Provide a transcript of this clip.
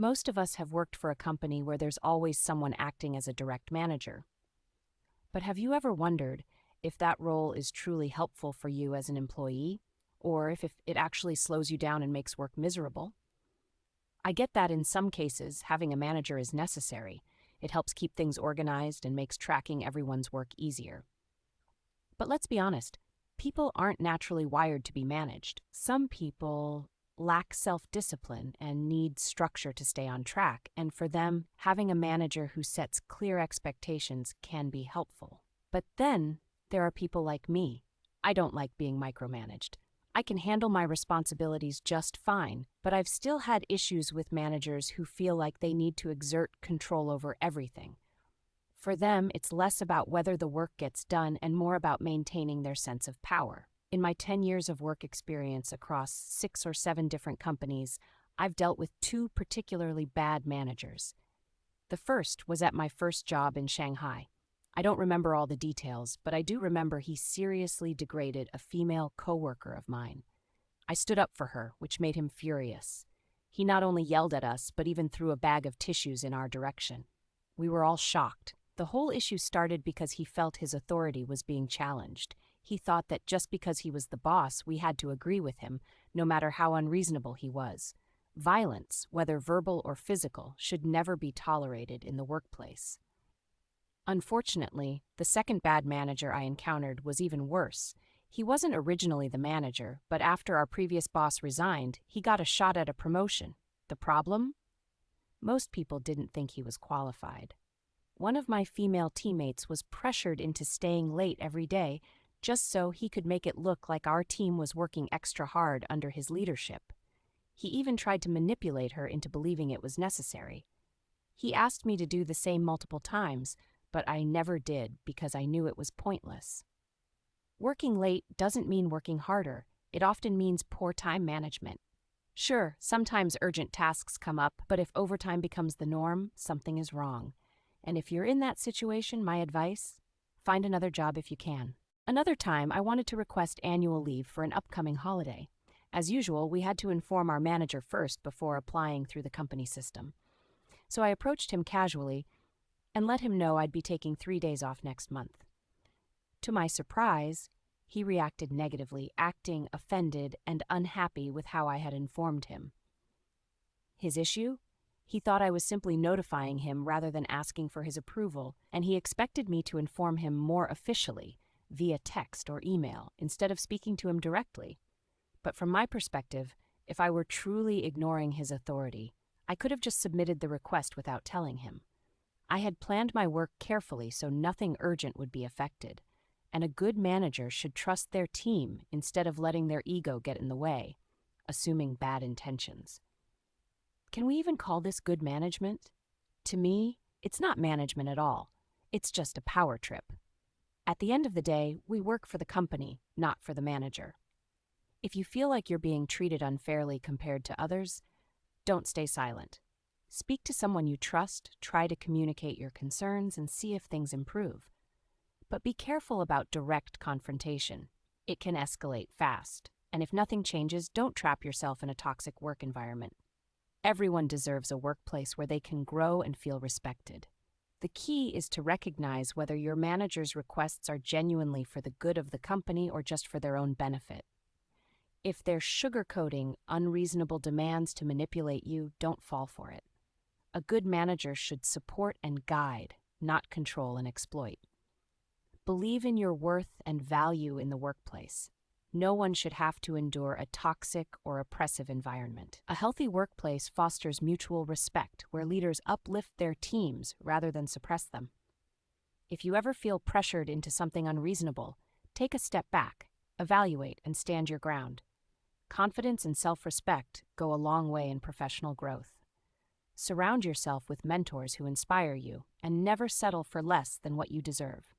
Most of us have worked for a company where there's always someone acting as a direct manager. But have you ever wondered if that role is truly helpful for you as an employee, or if it actually slows you down and makes work miserable? I get that in some cases, having a manager is necessary. It helps keep things organized and makes tracking everyone's work easier. But let's be honest, people aren't naturally wired to be managed. Some people lack self-discipline and need structure to stay on track, and for them, having a manager who sets clear expectations can be helpful. But then, there are people like me. I don't like being micromanaged. I can handle my responsibilities just fine, but I've still had issues with managers who feel like they need to exert control over everything. For them, it's less about whether the work gets done and more about maintaining their sense of power. In my 10 years of work experience across 6 or 7 different companies, I've dealt with 2 particularly bad managers. The first was at my first job in Shanghai. I don't remember all the details, but I do remember he seriously degraded a female coworker of mine. I stood up for her, which made him furious. He not only yelled at us, but even threw a bag of tissues in our direction. We were all shocked. The whole issue started because he felt his authority was being challenged. He thought that just because he was the boss, we had to agree with him, no matter how unreasonable he was. Violence, whether verbal or physical, should never be tolerated in the workplace. Unfortunately, the second bad manager I encountered was even worse. He wasn't originally the manager, but after our previous boss resigned, he got a shot at a promotion. The problem? Most people didn't think he was qualified. One of my female teammates was pressured into staying late every day just so he could make it look like our team was working extra hard under his leadership. He even tried to manipulate her into believing it was necessary. He asked me to do the same multiple times, but I never did because I knew it was pointless. Working late doesn't mean working harder. It often means poor time management. Sure, sometimes urgent tasks come up, but if overtime becomes the norm, something is wrong. And if you're in that situation, my advice, find another job if you can. Another time, I wanted to request annual leave for an upcoming holiday. As usual, we had to inform our manager first before applying through the company system. So I approached him casually and let him know I'd be taking 3 days off next month. To my surprise, he reacted negatively, acting offended and unhappy with how I had informed him. His issue? He thought I was simply notifying him rather than asking for his approval, and he expected me to inform him more officially, via text or email, instead of speaking to him directly. But from my perspective, if I were truly ignoring his authority, I could have just submitted the request without telling him. I had planned my work carefully so nothing urgent would be affected, and a good manager should trust their team instead of letting their ego get in the way, assuming bad intentions. Can we even call this good management? To me, it's not management at all. It's just a power trip. At the end of the day, we work for the company, not for the manager. If you feel like you're being treated unfairly compared to others, don't stay silent. Speak to someone you trust, try to communicate your concerns, and see if things improve. But be careful about direct confrontation. It can escalate fast, and if nothing changes, don't trap yourself in a toxic work environment. Everyone deserves a workplace where they can grow and feel respected. The key is to recognize whether your manager's requests are genuinely for the good of the company or just for their own benefit. If they're sugarcoating unreasonable demands to manipulate you, don't fall for it. A good manager should support and guide, not control and exploit. Believe in your worth and value in the workplace. No one should have to endure a toxic or oppressive environment. A healthy workplace fosters mutual respect, where leaders uplift their teams rather than suppress them. If you ever feel pressured into something unreasonable, take a step back, evaluate, and stand your ground. Confidence and self-respect go a long way in professional growth. Surround yourself with mentors who inspire you, and never settle for less than what you deserve.